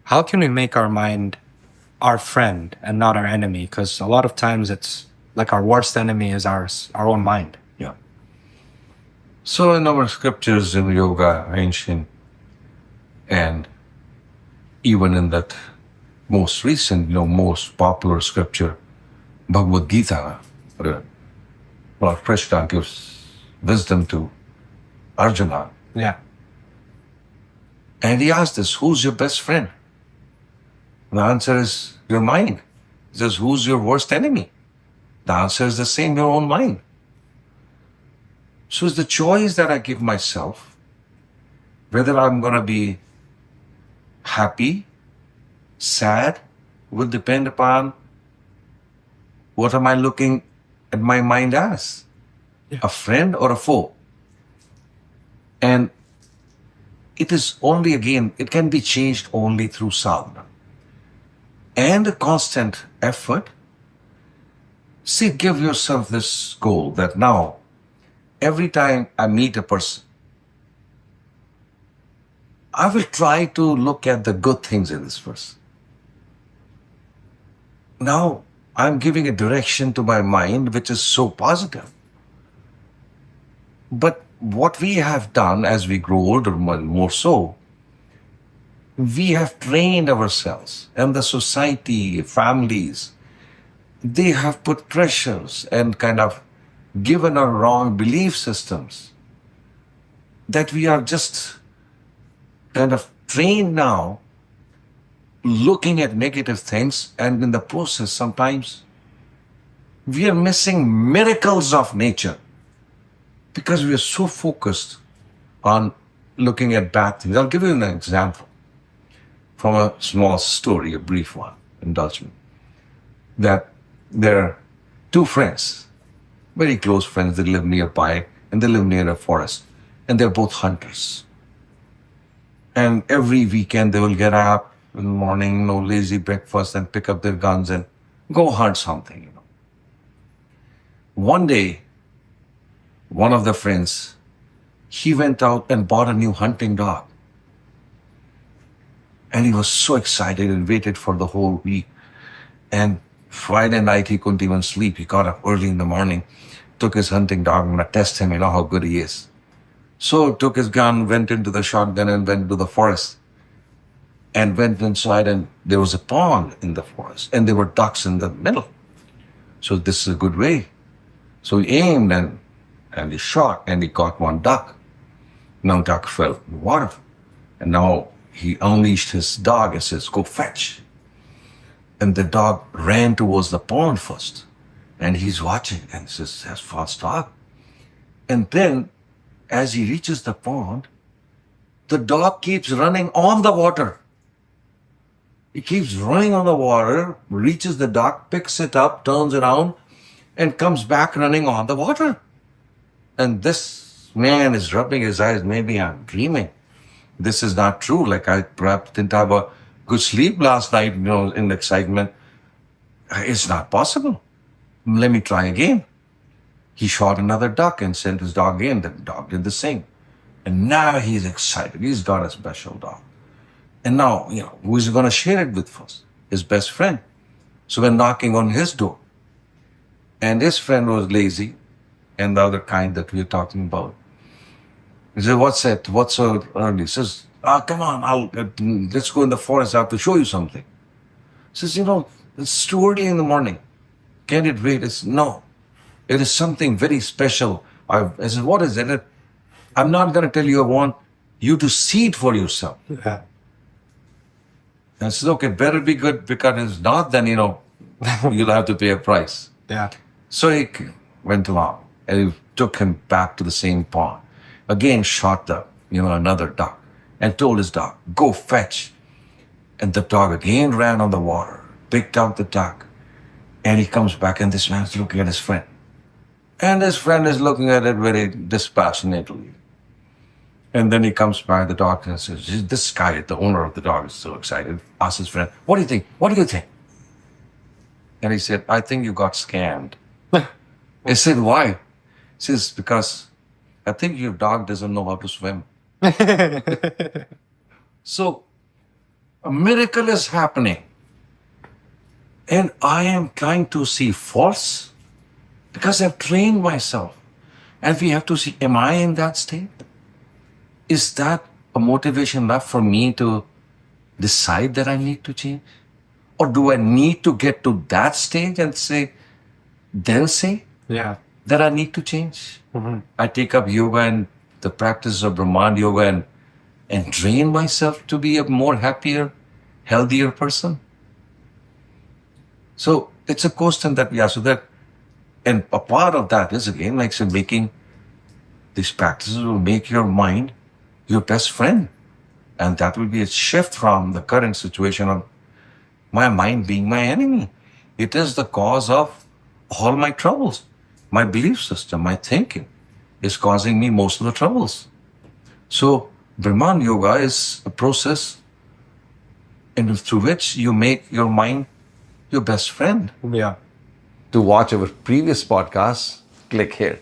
how can we make our mind our friend and not our enemy? Because a lot of times it's like our worst enemy is our own mind. Yeah. So in our scriptures in yoga, ancient, and even in that most recent, most popular scripture, Bhagavad Gita, where Lord Krishna gives wisdom to Arjuna. Yeah. And he asked this, who's your best friend? The answer is your mind. He says, who's your worst enemy? The answer is the same, your own mind. So it's the choice that I give myself, whether I'm going to be happy, sad, will depend upon what am I looking at my mind as, a friend or a foe. And it is only, again, it can be changed only through sadhana and a constant effort. See, give yourself this goal that now, every time I meet a person, I will try to look at the good things in this person. Now, I'm giving a direction to my mind which is so positive. But what we have done as we grow older, more so, we have trained ourselves, and the society, families, they have put pressures and kind of given our wrong belief systems that we are just kind of trained now looking at negative things, and in the process sometimes we are missing miracles of nature because we are so focused on looking at bad things. I'll give you an example from a small story, a brief one, indulge me, that there are two friends, very close friends, that live nearby, and they live near a forest, and they're both hunters. And every weekend they will get up in the morning, no lazy breakfast, and pick up their guns and go hunt something. One day, one of the friends, he went out and bought a new hunting dog. And he was so excited and waited for the whole week. And Friday night, he couldn't even sleep. He got up early in the morning, took his hunting dog, and to test him, how good he is. So took his gun, went into the shotgun, and went to the forest. And went inside, and there was a pond in the forest, and there were ducks in the middle. So this is a good way. So he aimed and he shot, and he got one duck. Now duck fell in the water. And now he unleashed his dog and says, go fetch. And the dog ran towards the pond first. And he's watching and says, that's fast dog. And then as he reaches the pond, the dog keeps running on the water. He keeps running on the water, reaches the duck, picks it up, turns around, and comes back running on the water. And this man is rubbing his eyes. Maybe I'm dreaming. This is not true. Like I perhaps didn't have a good sleep last night, in excitement. It's not possible. Let me try again. He shot another duck and sent his dog in. The dog did the same. And now he's excited. He's got a special dog. And now, who is he going to share it with first? His best friend. So we're knocking on his door. And his friend was lazy, and the other kind that we're talking about. He said, what's that? What's so early? He says, come on, let's go in the forest. I have to show you something. He says, it's too early in the morning. Can it wait? He says, no, it is something very special. I said, what is it? I'm not going to tell you. I want you to see it for yourself. Yeah. I said, okay, better be good, because it's not, then, you'll have to pay a price. Yeah. So he went along, and he took him back to the same pond. Again, shot another duck, and told his dog, go fetch. And the dog again ran on the water, picked out the duck, and he comes back, and this man's looking at his friend. And his friend is looking at it very dispassionately. And then he comes by the dog and says, this guy, the owner of the dog, is so excited. Asks his friend, what do you think? What do you think? And he said, I think you got scammed. He said, why? He says, because I think your dog doesn't know how to swim. So A miracle is happening. And I am trying to see faults because I've trained myself. And we have to see, am I in that state? Is that a motivation enough for me to decide that I need to change? Or do I need to get to that stage and say Yeah. that I need to change? I take up yoga and the practice of Brhamanda Yoga and train myself to be a more happier, healthier person. So it's a constant and a part of that is again, like say, making these practices will make your mind your best friend. And that will be a shift from the current situation of my mind being my enemy. It is the cause of all my troubles. My belief system, my thinking is causing me most of the troubles. So Brahman Yoga is a process through which you make your mind your best friend. Yeah. To watch our previous podcasts, click here.